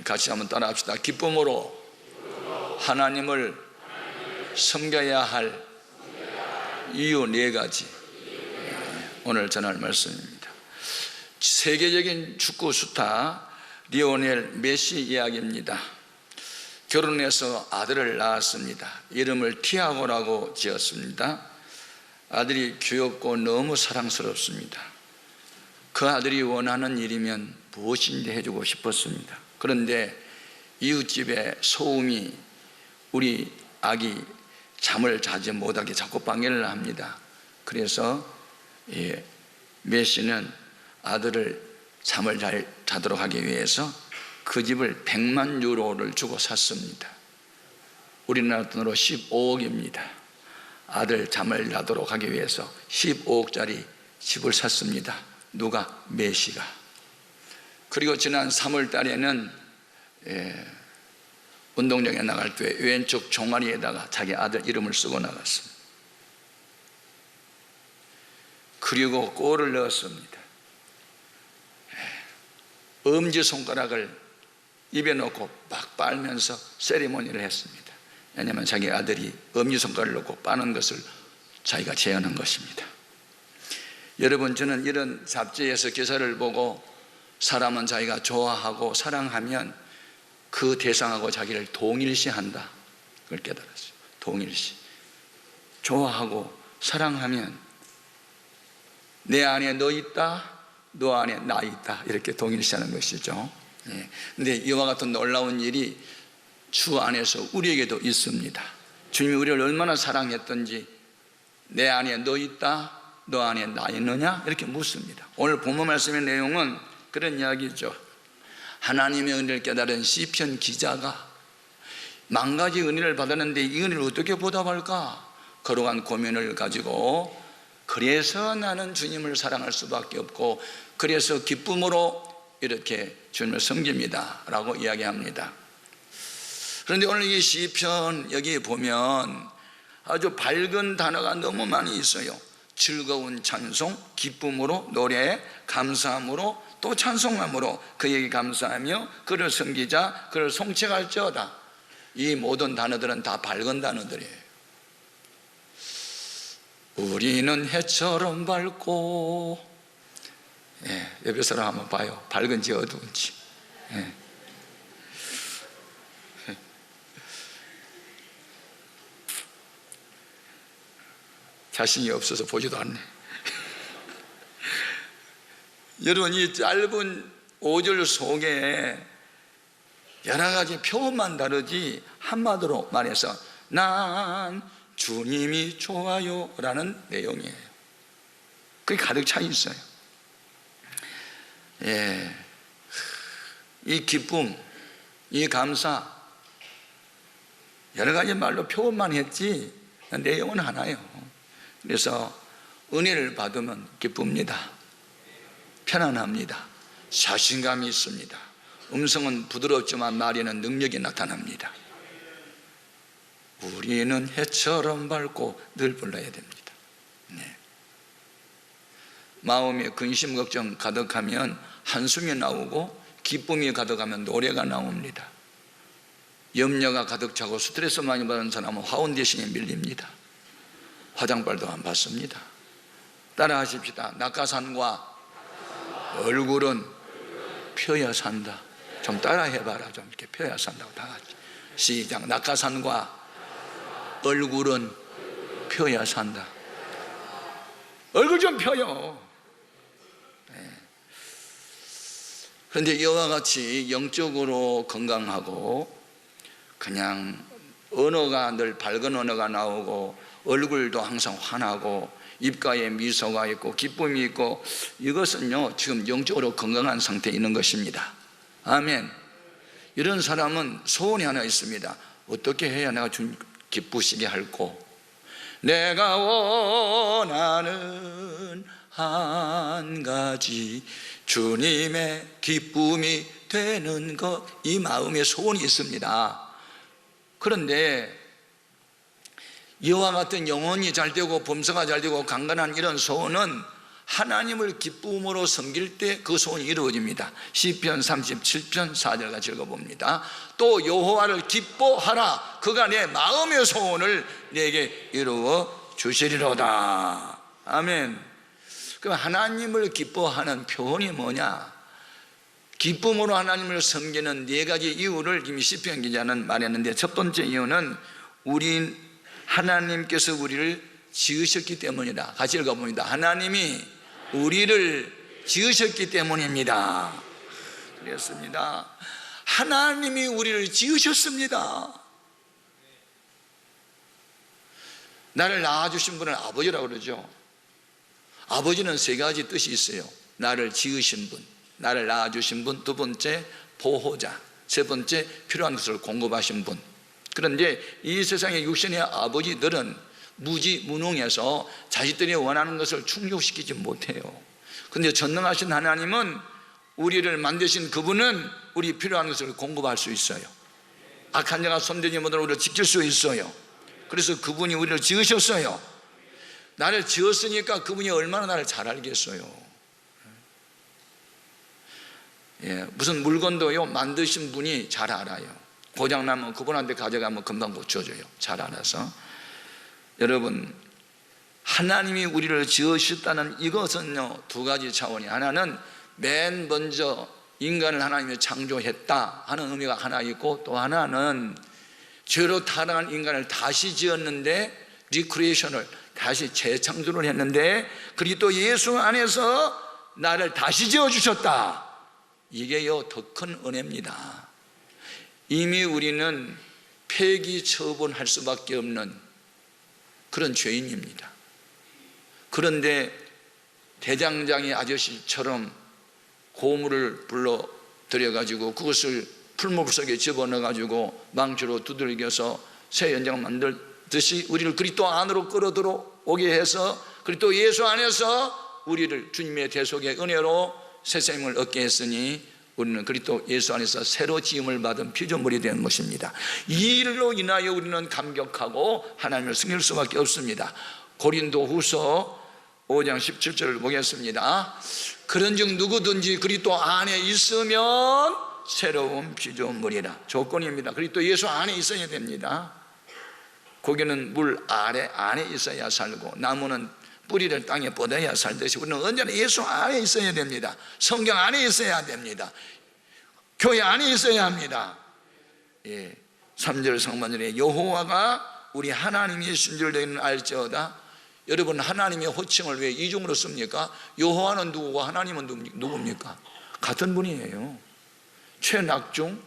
같이 한번 따라합시다. 기쁨으로 하나님을 섬겨야 할 이유 4가지. 오늘 전할 말씀입니다. 세계적인 축구 스타 리오넬 메시 이야기입니다. 결혼해서 아들을 낳았습니다. 이름을 티아고라고 지었습니다. 아들이 귀엽고 너무 사랑스럽습니다. 그 아들이 원하는 일이면 무엇인지 해주고 싶었습니다. 그런데 이웃집에 소음이 우리 아기 잠을 자지 못하게 자꾸 방해를 합니다. 그래서 메시는 아들을 잠을 잘 자도록 하기 위해서 그 집을 100만 유로를 주고 샀습니다. 우리나라 돈으로 15억입니다. 아들 잠을 자도록 하기 위해서 15억짜리 집을 샀습니다. 누가? 메시가. 그리고 지난 3월 달에는 운동장에 나갈 때 왼쪽 종아리에다가 자기 아들 이름을 쓰고 나갔습니다. 그리고 골을 넣었습니다. 엄지손가락을 입에 넣고 막 빨면서 세리머니를 했습니다. 왜냐하면 자기 아들이 엄지손가락을 넣고 빠는 것을 자기가 제안한 것입니다. 여러분, 저는 이런 잡지에서 기사를 보고 사람은 자기가 좋아하고 사랑하면 그 대상하고 자기를 동일시한다, 그걸 깨달았어요. 동일시. 좋아하고 사랑하면 내 안에 너 있다, 너 안에 나 있다, 이렇게 동일시하는 것이죠. 그런데 이와 같은 놀라운 일이 주 안에서 우리에게도 있습니다. 주님이 우리를 얼마나 사랑했던지 내 안에 너 있다, 너 안에 나 있느냐, 이렇게 묻습니다. 오늘 본문 말씀의 내용은 그런 이야기죠. 하나님의 은혜를 깨달은 시편 기자가 만가지 은혜를 받았는데 이 은혜를 어떻게 보답할까 거룩한 고민을 가지고, 그래서 나는 주님을 사랑할 수밖에 없고 그래서 기쁨으로 이렇게 주님을 섬깁니다 라고 이야기합니다. 그런데 오늘 이 시편 여기 보면 아주 밝은 단어가 너무 많이 있어요. 즐거운 찬송, 기쁨으로, 노래, 감사함으로, 또 찬송함으로 그에게 감사하며 그를 섬기자, 그를 송축할지어다. 이 모든 단어들은 다 밝은 단어들이에요. 우리는 해처럼 밝고, 옆에 사람 한번 봐요. 밝은지 어두운지. 자신이 없어서 보지도 않네. 여러분, 이 짧은 5절 속에 여러 가지 표현만 다르지 한마디로 말해서 난 주님이 좋아요 라는 내용이에요. 그게 가득 차 있어요. 이 기쁨, 이 감사, 여러 가지 말로 표현만 했지 내용은 하나예요. 그래서 은혜를 받으면 기쁩니다. 편안합니다. 자신감이 있습니다. 음성은 부드럽지만 말에는 능력이 나타납니다. 우리는 해처럼 밝고 늘 불러야 됩니다. 마음에 근심 걱정 가득하면 한숨이 나오고 기쁨이 가득하면 노래가 나옵니다. 염려가 가득 차고 스트레스 많이 받은 사람은 화운데션에 밀립니다. 화장발도 안 받습니다. 따라 하십시다. 낙하산과 얼굴은 펴야 산다. 좀 따라 해봐라. 좀 이렇게 펴야 산다고 다 같이. 시작. 낙하산과 얼굴은 펴야 산다. 얼굴 좀 펴요. 그런데 이와 같이 영적으로 건강하고 그냥 언어가 늘 밝은 언어가 나오고 얼굴도 항상 환하고 입가에 미소가 있고 기쁨이 있고, 이것은요 지금 영적으로 건강한 상태에 있는 것입니다. 아멘. 이런 사람은 소원이 하나 있습니다. 어떻게 해야 내가 좀 기쁘시게 할꼬? 내가 원하는 한 가지 주님의 기쁨이 되는 것, 이 마음의 소원이 있습니다. 그런데 이와 같은 영혼이 잘 되고 범사가 잘 되고 강건한 이런 소원은 하나님을 기쁨으로 섬길 때 그 소원이 이루어집니다. 시편 37편 4절 같이 읽어봅니다. 또 여호와를 기뻐하라. 그가 내 마음의 소원을 내게 이루어 주시리로다. 아멘. 그럼 하나님을 기뻐하는 표현이 뭐냐? 기쁨으로 하나님을 섬기는 네 가지 이유를 이미 시편 기자는 말했는데, 첫 번째 이유는 하나님께서 우리를 지으셨기 때문이다. 같이 읽어봅니다. 하나님이 우리를 지으셨기 때문입니다. 그렇습니다. 하나님이 우리를 지으셨습니다. 나를 낳아주신 분은 아버지라고 그러죠. 아버지는 세 가지 뜻이 있어요. 나를 지으신 분, 나를 낳아주신 분, 두 번째 보호자, 세 번째 필요한 것을 공급하신 분. 그런데 이 세상의 육신의 아버지들은 무지무능해서 자식들이 원하는 것을 충족시키지 못해요. 그런데 전능하신 하나님은, 우리를 만드신 그분은 우리 필요한 것을 공급할 수 있어요. 악한 자가 손대지 못하는 우리를 지킬 수 있어요. 그래서 그분이 우리를 지으셨어요. 나를 지었으니까 그분이 얼마나 나를 잘 알겠어요. 무슨 물건도요, 만드신 분이 잘 알아요. 고장나면 그분한테 가져가면 금방 고쳐줘요. 잘 알아서. 여러분, 하나님이 우리를 지으셨다는 이것은요, 두 가지 차원이, 하나는 맨 먼저 인간을 하나님이 창조했다 하는 의미가 하나 있고, 또 하나는 죄로 타락한 인간을 다시 지었는데, 리크리에이션을 다시 재창조를 했는데, 그리고 예수 안에서 나를 다시 지어주셨다. 이게요, 더 큰 은혜입니다. 이미 우리는 폐기 처분할 수밖에 없는 그런 죄인입니다. 그런데 대장장이 아저씨처럼 고물을 불러들여가지고 그것을 풀무불 속에 집어넣어가지고 망치로 두들겨서 새 연장을 만들듯이 우리를 그리스도 안으로 끌어들어오게 해서, 그리스도 예수 안에서 우리를 주님의 대속의 은혜로 새 생명을 얻게 했으니, 우리는 그리스도 예수 안에서 새로 지음을 받은 피조물이 되는 것입니다. 이 일로 인하여 우리는 감격하고 하나님을 섬길 수밖에 없습니다. 고린도후서 5장 17절을 보겠습니다. 그런즉 누구든지 그리스도 안에 있으면 새로운 피조물이라. 조건입니다. 그리스도 예수 안에 있어야 됩니다. 고기는 물 안에 있어야 살고, 나무는 뿌리를 땅에 뻗어야 살듯이 우리는 언제나 예수 안에 있어야 됩니다. 성경 안에 있어야 됩니다. 교회 안에 있어야 합니다. 3절 상반절에 여호와가 우리 하나님이신 줄 너희는 알지어다. 여러분, 하나님의 호칭을 왜 이중으로 씁니까? 여호와는 누구고 하나님은 누굽니까? 같은 분이에요. 최낙중,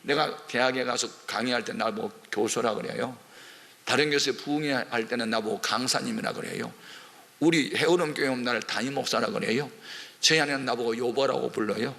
내가 대학에 가서 강의할 때 나보고 교수라 그래요. 다른 교수에 부흥회할 때는 나보고 강사님이라 그래요. 우리 해오름교회 오면 나를 담임 목사라 그래요. 저희 아내는 나보고 요보라고 불러요.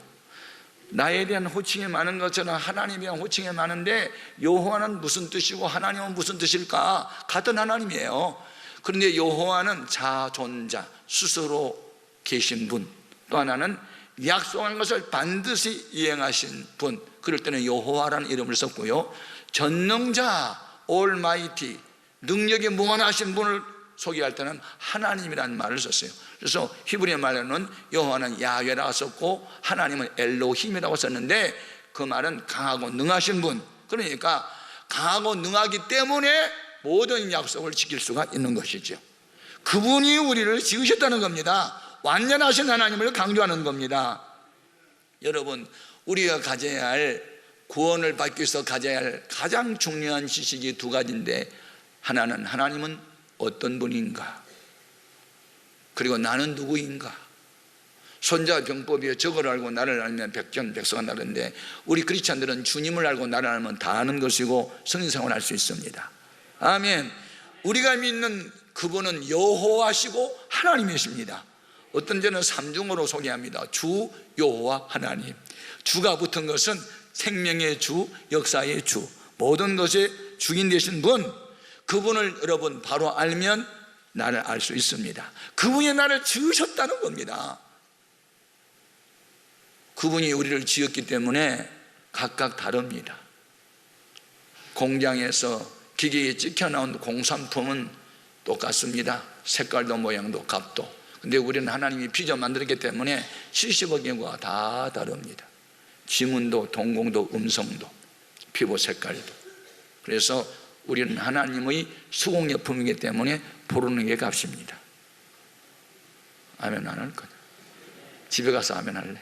나에 대한 호칭이 많은 것처럼 하나님에 대한 호칭이 많은데, 여호와는 무슨 뜻이고 하나님은 무슨 뜻일까? 같은 하나님이에요. 그런데 여호와는 자존자, 스스로 계신 분, 또 하나는 약속한 것을 반드시 이행하신 분, 그럴 때는 여호와라는 이름을 썼고요, 전능자, 올마이티, 능력이 무한하신 분을 소개할 때는 하나님이라는 말을 썼어요. 그래서 히브리 말로는 여호와는 야훼라고 썼고 하나님은 엘로힘이라고 썼는데, 그 말은 강하고 능하신 분, 그러니까 강하고 능하기 때문에 모든 약속을 지킬 수가 있는 것이죠. 그분이 우리를 지으셨다는 겁니다. 완전하신 하나님을 강조하는 겁니다. 여러분, 우리가 가져야 할, 구원을 받기 위해서 가져야 할 가장 중요한 지식이 두 가지인데, 하나는 하나님은 어떤 분인가, 그리고 나는 누구인가. 손자병법이여 저걸 알고 나를 알면 백전백성한 나는데, 우리 크리스찬들은 주님을 알고 나를 알면 다 아는 것이고 성인생활을 할 수 있습니다. 아멘. 우리가 믿는 그분은 여호와시고 하나님이십니다. 어떤 데는 삼중으로 소개합니다. 주, 여호와, 하나님. 주가 붙은 것은 생명의 주, 역사의 주, 모든 것의 주인 되신 분, 그분을 여러분 바로 알면 나를 알 수 있습니다. 그분이 나를 지으셨다는 겁니다. 그분이 우리를 지었기 때문에 각각 다릅니다. 공장에서 기계에 찍혀 나온 공산품은 똑같습니다. 색깔도 모양도 값도. 근데 우리는 하나님이 빚어 만들었기 때문에 70억 인구가 다 다릅니다. 지문도 동공도 음성도 피부 색깔도. 그래서 우리는 하나님의 수공예품이기 때문에 부르는 게 값입니다. 아멘 안 할 거냐? 집에 가서 아멘 할래?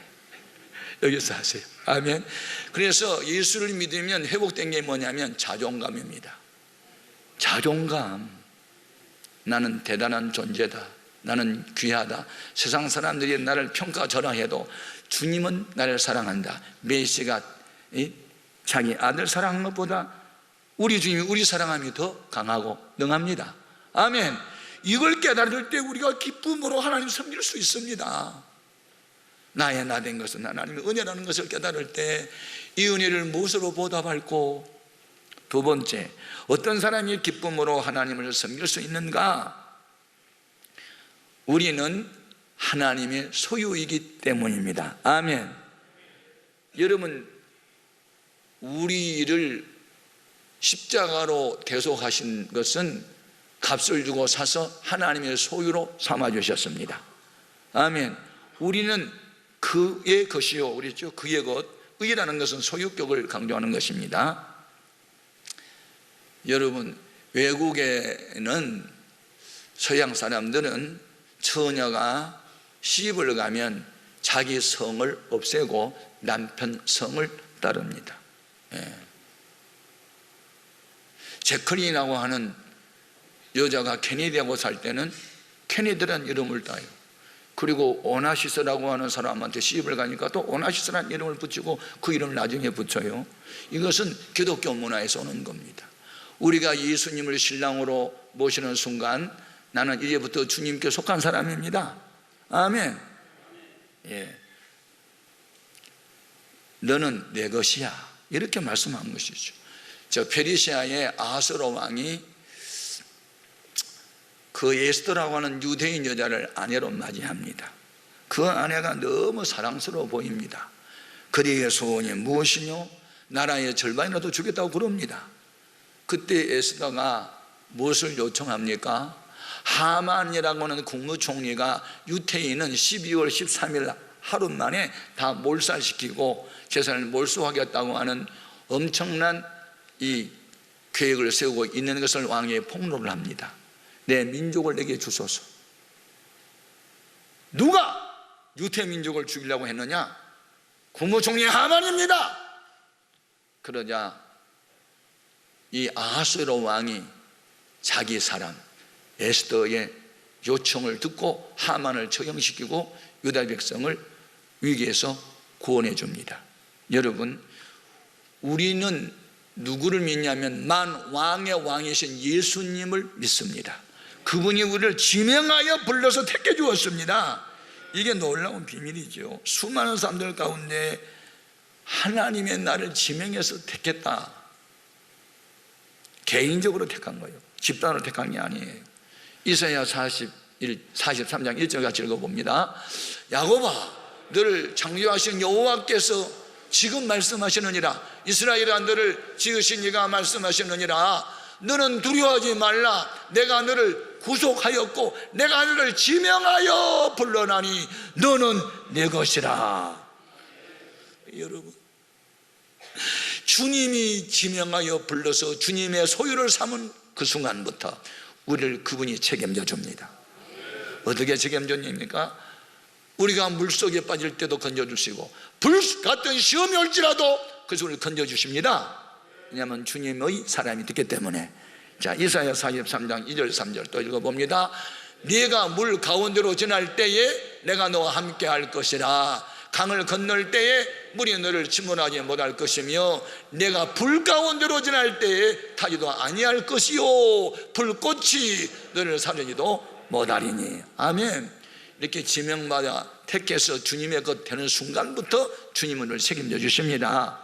여기서 하세요. 아멘. 그래서 예수를 믿으면 회복된 게 뭐냐면 자존감입니다. 자존감. 나는 대단한 존재다. 나는 귀하다. 세상 사람들이 나를 평가절하해도 주님은 나를 사랑한다. 메시가 자기 아들 사랑한 것보다 우리 주님이 우리 사랑함이 더 강하고 능합니다. 아멘. 이걸 깨달을 때 우리가 기쁨으로 하나님 섬길 수 있습니다. 나의 나된 것은 하나님의 은혜라는 것을 깨달을 때 이 은혜를 무엇으로 보답할고, 두 번째, 어떤 사람이 기쁨으로 하나님을 섬길 수 있는가? 우리는 하나님의 소유이기 때문입니다. 아멘. 여러분, 우리를 십자가로 대속하신 것은 값을 주고 사서 하나님의 소유로 삼아주셨습니다. 아멘. 우리는 그의 것이요, 그랬죠? 그의 것. 의라는 것은 소유격을 강조하는 것입니다. 여러분, 외국에는 서양 사람들은 처녀가 시집을 가면 자기 성을 없애고 남편 성을 따릅니다. 제클린이라고 하는 여자가 케네디하고 살 때는 케네디라는 이름을 따요. 그리고 오나시스라고 하는 사람한테 시집을 가니까 또 오나시스라는 이름을 붙이고 그 이름을 나중에 붙여요. 이것은 기독교 문화에서 오는 겁니다. 우리가 예수님을 신랑으로 모시는 순간 나는 이제부터 주님께 속한 사람입니다. 아멘. 예. 너는 내 것이야, 이렇게 말씀한 것이죠. 저 페르시아의 아하스로 왕이 그 에스더라고 하는 유대인 여자를 아내로 맞이합니다. 그 아내가 너무 사랑스러워 보입니다. 그대의 소원이 무엇이뇨? 나라의 절반이라도 주겠다고 그럽니다. 그때 에스더가 무엇을 요청합니까? 하만이라고 하는 국무총리가 유태인은 12월 13일 하루 만에 다 몰살시키고 재산을 몰수하겠다고 하는 엄청난 이 계획을 세우고 있는 것을 왕이 폭로를 합니다. 내 민족을 내게 주소서. 누가 유태 민족을 죽이려고 했느냐? 국무총리 하만입니다. 그러자 이 아하스웨로 왕이 자기 사람 에스더의 요청을 듣고 하만을 처형시키고 유다 백성을 위기에서 구원해 줍니다. 여러분, 우리는 누구를 믿냐면 만왕의 왕이신 예수님을 믿습니다. 그분이 우리를 지명하여 불러서 택해 주었습니다. 이게 놀라운 비밀이죠. 수많은 사람들 가운데 하나님의 나를 지명해서 택했다. 개인적으로 택한 거예요. 집단으로 택한 게 아니에요. 이사야 43장 1절 같이 읽어봅니다. 야곱아, 너를 창조하신 여호와께서 지금 말씀하시느니라. 이스라엘아, 너를 지으신 이가 말씀하시느니라. 너는 두려워하지 말라. 내가 너를 구속하였고 내가 너를 지명하여 불러나니 너는 내 것이라. 여러분, 주님이 지명하여 불러서 주님의 소유를 삼은 그 순간부터 우리를 그분이 책임져 줍니다. 어떻게 책임져줍니까? 우리가 물속에 빠질 때도 건져주시고 불 같은 시험이 올지라도 그래서 우리를 건져주십니다. 왜냐하면 주님의 사람이 됐기 때문에. 자, 이사야 43장 2절 3절 또 읽어봅니다. 네가 물 가운데로 지날 때에 내가 너와 함께 할 것이라. 강을 건널 때에 물이 너를 침몰하지 못할 것이며 내가 불 가운데로 지날 때에 타지도 아니할 것이요 불꽃이 너를 사르지도 못하리니. 아멘. 이렇게 지명받아 택해서 주님의 것 되는 순간부터 주님은 늘 책임져 주십니다.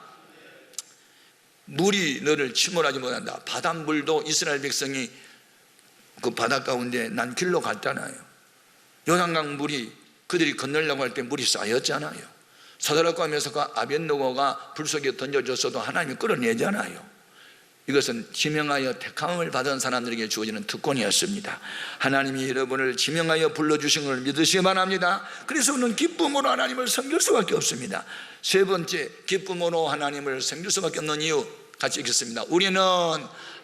물이 너를 침몰하지 못한다. 바닷물도 이스라엘 백성이 그 바다 가운데 난 길로 갔잖아요. 요단강 물이 그들이 건너려고 할 때 물이 쌓였잖아요. 사드락과 메삭과 아벳느고가 불 속에 던져졌어도 하나님이 끌어내잖아요. 이것은 지명하여 택함을 받은 사람들에게 주어지는 특권이었습니다. 하나님이 여러분을 지명하여 불러주신 것을 믿으시기 바랍니다. 그래서 우리는 기쁨으로 하나님을 섬길 수밖에 없습니다. 세 번째, 기쁨으로 하나님을 섬길 수밖에 없는 이유 같이 읽겠습니다. 우리는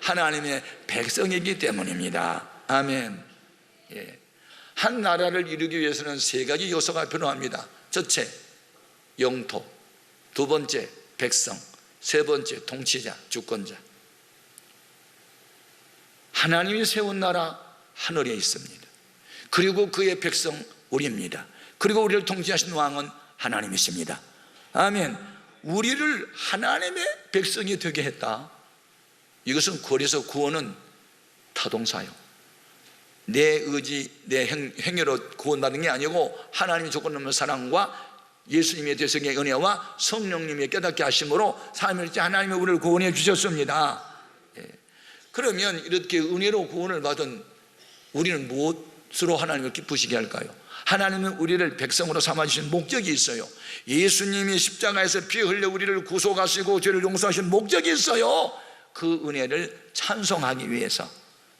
하나님의 백성이기 때문입니다. 아멘. 예. 한 나라를 이루기 위해서는 세 가지 요소가 필요합니다. 첫째, 영토. 두 번째, 백성. 세 번째, 통치자, 주권자. 하나님이 세운 나라 하늘에 있습니다. 그리고 그의 백성 우리입니다. 그리고 우리를 통치하신 왕은 하나님이십니다. 아멘. 우리를 하나님의 백성이 되게 했다. 이것은 그래서 구원은 타동사요. 내 의지, 내 행위로 구원받은 게 아니고 하나님의 조건 없는 사랑과 예수님의 대성의 은혜와 성령님의 깨닫게 하심으로 삼일째 하나님이 우리를 구원해 주셨습니다. 그러면 이렇게 은혜로 구원을 받은 우리는 무엇으로 하나님을 기쁘시게 할까요? 하나님은 우리를 백성으로 삼아주신 목적이 있어요. 예수님이 십자가에서 피 흘려 우리를 구속하시고 죄를 용서하신 목적이 있어요. 그 은혜를 찬송하기 위해서.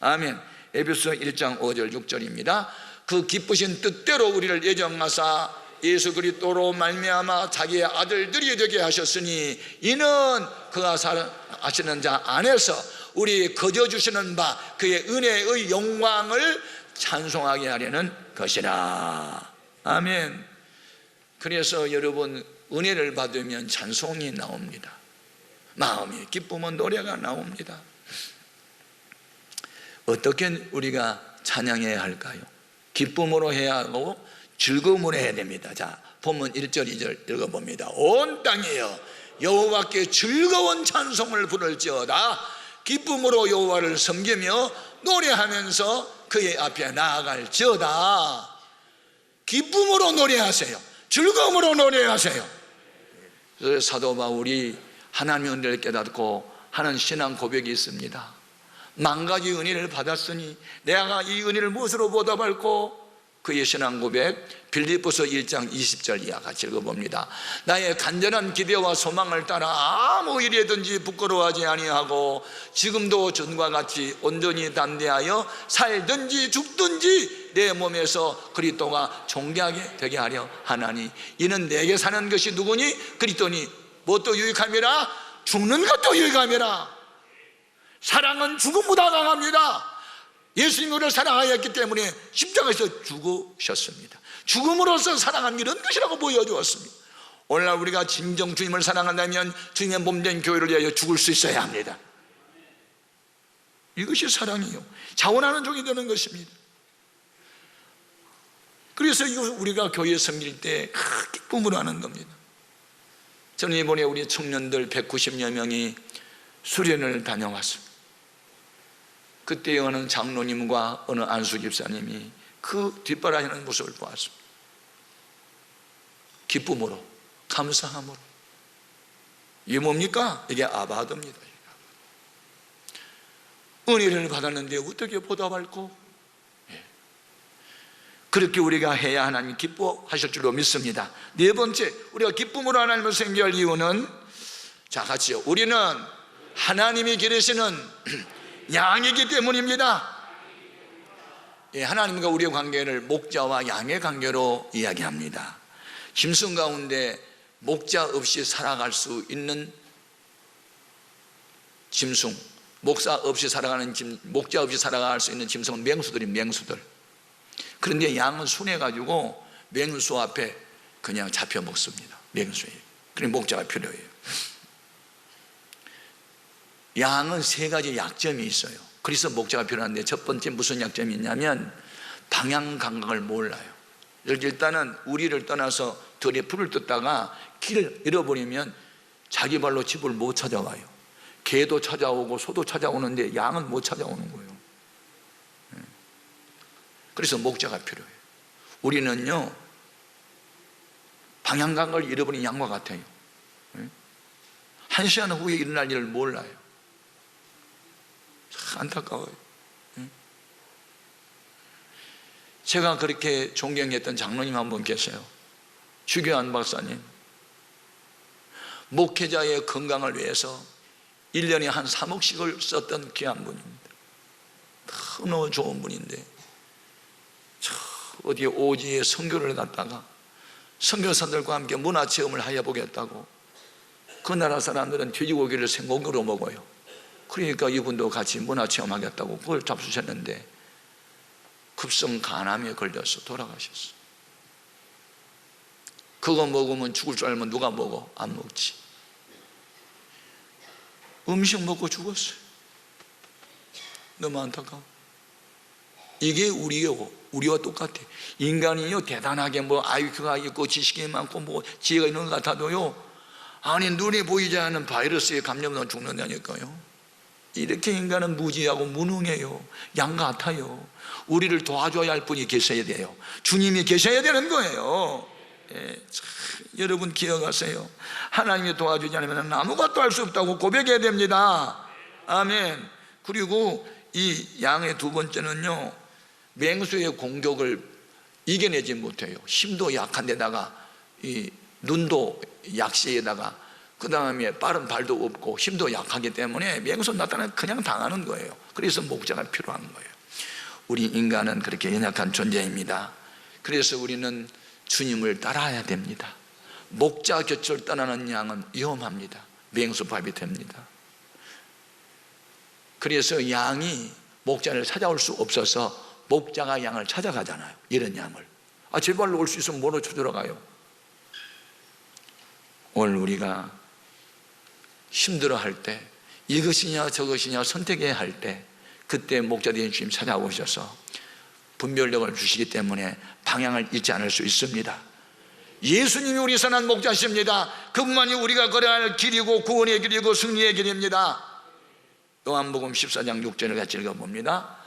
아멘. 에베소 1장 5절 6절입니다. 그 기쁘신 뜻대로 우리를 예정하사 예수 그리스도로 말미암아 자기의 아들들이 되게 하셨으니 이는 그가 사랑하시는 자 안에서 우리 거저 주시는 바 그의 은혜의 영광을 찬송하게 하려는 것이라. 아멘. 그래서 여러분, 은혜를 받으면 찬송이 나옵니다. 마음이 기쁘면 노래가 나옵니다. 어떻게 우리가 찬양해야 할까요? 기쁨으로 해야 하고 즐거움으로 해야 됩니다. 자, 본문 1절 2절 읽어봅니다. 온 땅이여 여호와께 즐거운 찬송을 부를지어다. 기쁨으로 여호와를 섬기며 노래하면서 그의 앞에 나아갈지어다. 기쁨으로 노래하세요. 즐거움으로 노래하세요. 사도 바울이 하나님의 은혜를 깨닫고 하는 신앙 고백이 있습니다. 만 가지 은혜를 받았으니 내가 이 은혜를 무엇으로 보답할꼬? 그의 신앙 고백 빌립보서 1장 20절 이하 같이 읽어봅니다. 나의 간절한 기대와 소망을 따라 아무 일이든지 부끄러워하지 아니하고 지금도 전과 같이 온전히 담대하여 살든지 죽든지 내 몸에서 그리스도가 존귀하게 되게 하려 하나니 이는 내게 사는 것이 누구니? 그리스도니 무엇도 유익함이라 죽는 것도 유익함이라. 사랑은 죽음보다 강합니다. 예수님이 우리를 사랑하였기 때문에 십자가에서 죽으셨습니다. 죽음으로써 사랑하는 이런 것이라고 보여주었습니다. 오늘날 우리가 진정 주님을 사랑한다면 주님의 몸된 교회를 위하여 죽을 수 있어야 합니다. 이것이 사랑이요, 자원하는 종이 되는 것입니다. 그래서 이거 우리가 교회에 섬길 때 기쁨으로 하는 겁니다. 저는 이번에 우리 청년들 190여 명이 수련을 다녀왔습니다. 그때 어느 장로님과 어느 안수 집사님이 그 뒷바라지는 모습을 보았습니다. 기쁨으로, 감사함으로. 이게 뭡니까? 이게 아바드입니다. 은혜를 받았는데 어떻게 보답할꼬? 그렇게 우리가 해야 하나님 기뻐하실 줄로 믿습니다. 네 번째, 우리가 기쁨으로 하나님을 섬겨야 할 이유는, 자 같이요, 우리는 하나님이 기르시는 양이기 때문입니다. 하나님과 우리의 관계를 목자와 양의 관계로 이야기합니다. 짐승 가운데 목자 없이 살아갈 수 있는 짐승, 목자 없이 살아갈 수 있는 짐승은 맹수들. 그런데 양은 순해가지고 맹수 앞에 그냥 잡혀 먹습니다. 맹수에. 그러니 목자가 필요해요. 양은 세 가지 약점이 있어요. 그래서 목자가 필요한데, 첫 번째 무슨 약점이 있냐면 방향 감각을 몰라요. 일단은 우리를 떠나서 들에 풀을 뜯다가 길을 잃어버리면 자기 발로 집을 못 찾아와요. 개도 찾아오고 소도 찾아오는데 양은 못 찾아오는 거예요. 그래서 목자가 필요해요. 우리는요, 방향 감각을 잃어버린 양과 같아요. 1시간 후에 일어날 일을 몰라요. 안타까워요. 제가 그렇게 존경했던 장로님 한 분 계세요. 주교한 박사님. 목회자의 건강을 위해서 1년에 한 3억씩을 썼던 귀한 분입니다. 너무 좋은 분인데 어디에 오지에 선교를 갔다가 선교사들과 함께 문화체험을 하여 보겠다고 그 나라 사람들은 돼지고기를 생고기로 먹어요. 그러니까 이분도 같이 문화체험하겠다고 그걸 잡수셨는데 급성 간암에 걸려서 돌아가셨어요. 그거 먹으면 죽을 줄 알면 누가 먹어? 안 먹지. 음식 먹고 죽었어요. 너무 안타까워. 이게 우리와 똑같아. 인간이요 대단하게 뭐 IQ가 있고 지식이 많고 뭐 지혜가 있는 것 같아도요, 아니 눈에 보이지 않는 바이러스에 감염되면 죽는다니까요. 이렇게 인간은 무지하고 무능해요. 양 같아요. 우리를 도와줘야 할 분이 계셔야 돼요. 주님이 계셔야 되는 거예요. 예, 여러분 기억하세요. 하나님이 도와주지 않으면 아무것도 할 수 없다고 고백해야 됩니다. 아멘. 그리고 이 양의 두 번째는요, 맹수의 공격을 이겨내지 못해요. 힘도 약한 데다가 이 눈도 약시에다가 그 다음에 빠른 발도 없고 힘도 약하기 때문에 맹수 나타나면 그냥 당하는 거예요. 그래서 목자가 필요한 거예요. 우리 인간은 그렇게 연약한 존재입니다. 그래서 우리는 주님을 따라야 됩니다. 목자 곁을 떠나는 양은 위험합니다. 맹수밥이 됩니다. 그래서 양이 목자를 찾아올 수 없어서 목자가 양을 찾아가잖아요. 이런 양을 제발로 올 수 있으면 뭐로 쳐들어가요? 오늘 우리가 힘들어할 때 이것이냐 저것이냐 선택해야 할 때 그때 목자되신 주님 찾아오셔서 분별력을 주시기 때문에 방향을 잃지 않을 수 있습니다. 예수님이 우리 선한 목자십니다. 그분만이 우리가 걸어야 할 길이고 구원의 길이고 승리의 길입니다. 요한복음 14장 6절을 같이 읽어봅니다.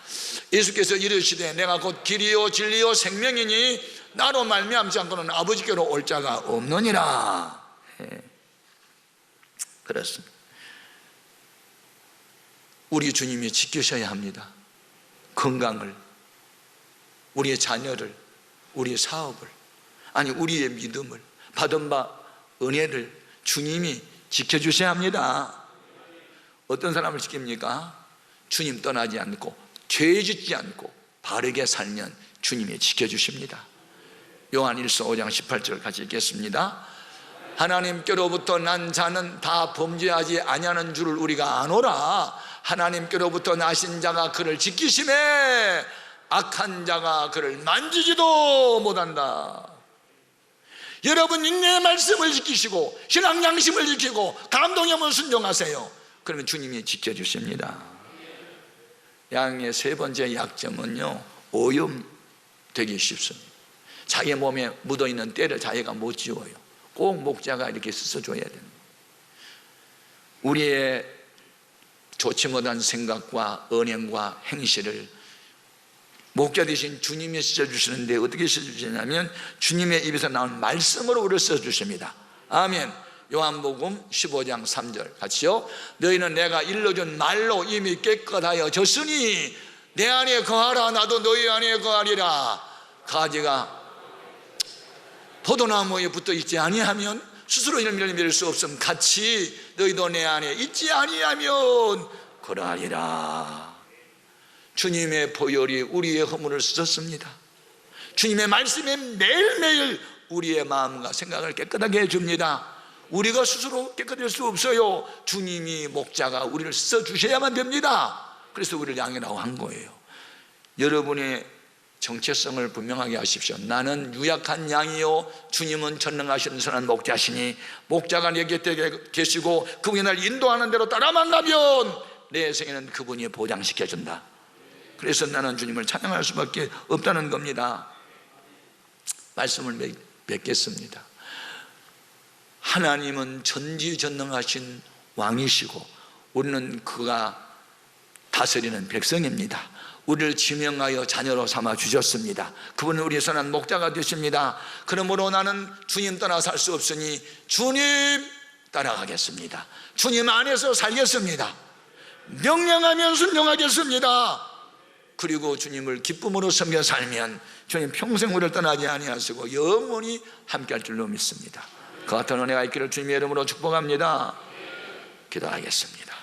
예수께서 이르시되 내가 곧 길이요 진리요 생명이니 나로 말미암지 않고는 아버지께로 올 자가 없느니라. 그렇습니다. 우리 주님이 지키셔야 합니다. 건강을, 우리의 자녀를, 우리의 사업을, 아니 우리의 믿음을, 받은 바 은혜를 주님이 지켜주셔야 합니다. 어떤 사람을 지킵니까? 주님 떠나지 않고 죄 짓지 않고 바르게 살면 주님이 지켜주십니다. 요한일서 5장 18절 같이 읽겠습니다. 하나님께로부터 난 자는 다 범죄하지 아니하는 줄을 우리가 아노라. 하나님께로부터 나신 자가 그를 지키심에 악한 자가 그를 만지지도 못한다. 여러분 인내의 말씀을 지키시고 신앙 양심을 지키고 감동형을 순종하세요. 그러면 주님이 지켜주십니다. 양의 세 번째 약점은요, 오염되기 쉽습니다. 자기 몸에 묻어있는 때를 자기가 못 지워요. 꼭 목자가 이렇게 씻어줘야 됩니다. 우리의 좋지 못한 생각과 언행과 행실을 목자 되신 주님이 씻어주시는데 어떻게 씻어주시냐면 주님의 입에서 나온 말씀으로 우리를 씻어주십니다. 아멘. 요한복음 15장 3절 같이요. 너희는 내가 일러준 말로 이미 깨끗하여 졌으니 내 안에 거하라. 나도 너희 안에 거하리라. 가지가 포도나무에 붙어 있지 아니하면 스스로 열매를 맺을 수 없음 같이 너희도 내 안에 있지 아니하면 그러하리라. 주님의 보혈이 우리의 허물을 씻었습니다. 주님의 말씀이 매일매일 우리의 마음과 생각을 깨끗하게 해줍니다. 우리가 스스로 깨끗할 수 없어요. 주님이 목자가 우리를 씻어주셔야만 됩니다. 그래서 우리를 양이라고 한 거예요. 여러분의 정체성을 분명하게 하십시오. 나는 유약한 양이요 주님은 전능하신 선한 목자시니 목자가 내 곁에 계시고 그분이 날 인도하는 대로 따라만 가면 내 생에는 그분이 보장시켜준다. 그래서 나는 주님을 찬양할 수밖에 없다는 겁니다. 말씀을 맺겠습니다. 하나님은 전지전능하신 왕이시고 우리는 그가 다스리는 백성입니다. 우리를 지명하여 자녀로 삼아 주셨습니다. 그분은 우리의 선한 목자가 되십니다. 그러므로 나는 주님 떠나 살 수 없으니 주님 따라가겠습니다. 주님 안에서 살겠습니다. 명령하면 순종하겠습니다. 그리고 주님을 기쁨으로 섬겨 살면 주님 평생 우리를 떠나지 아니하시고 영원히 함께할 줄로 믿습니다. 그 같은 은혜가 있기를 주님의 이름으로 축복합니다. 기도하겠습니다.